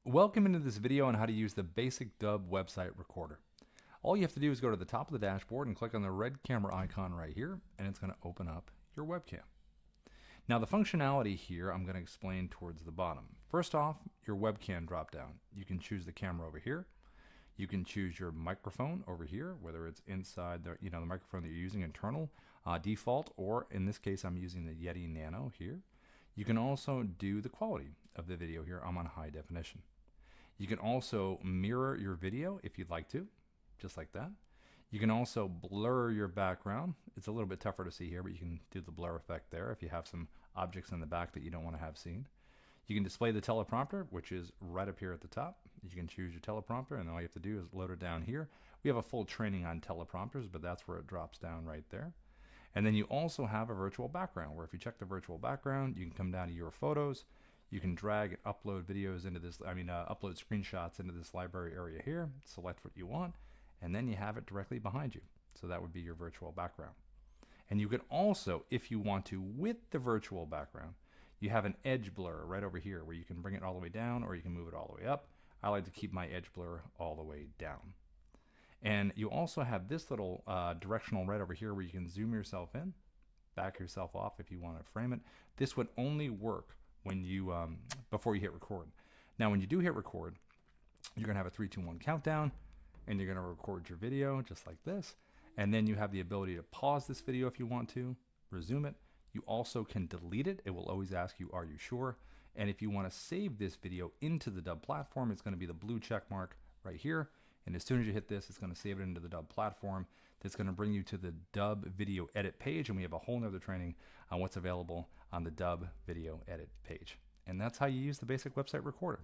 Welcome into this video on how to use the basic Dubb website recorder. All you have to do is go to the top of the dashboard and click on the red camera icon right here, and it's going to open up your webcam. Now the functionality here I'm going to explain towards the bottom. First off, your webcam drop down. You can choose the camera over here. You can choose your microphone over here, whether it's inside the microphone that you're using internal, default, or in this case I'm using the Yeti Nano here. You can also do the quality of the video here. I'm on high definition. You can also mirror your video if you'd like to, just like that. You can also blur your background. It's a little bit tougher to see here, but you can do the blur effect there if you have some objects in the back that you don't want to have seen. You can display the teleprompter, which is right up here at the top. You can choose your teleprompter, and all you have to do is load it down here. We have a full training on teleprompters, but that's where it drops down right there. And then you also have a virtual background, where if you check the virtual background, you can come down to your photos. You can drag and upload videos into this, upload screenshots into this library area here, select what you want, and then you have it directly behind you. So that would be your virtual background. And you can also, if you want to, with the virtual background, you have an edge blur right over here where you can bring it all the way down or you can move it all the way up. I like to keep my edge blur all the way down. And you also have this little directional right over here where you can zoom yourself in, back yourself off if you want to frame it. This would only work when you before you hit record. Now when you do hit record, you're gonna have a 3, 2, 1 countdown, and you're gonna record your video just like this, and then you have the ability to pause this video if you want to, resume it. You also can delete it. It will always ask you, are you sure? And if you want to save this video into the Dubb platform, it's going to be the blue check mark right here, and as soon as you hit this, it's going to save it into the Dubb platform. That's going to bring you to the Dubb video edit page, and we have a whole nother training on what's available on the Dubb video edit page. And that's how you use the basic website recorder.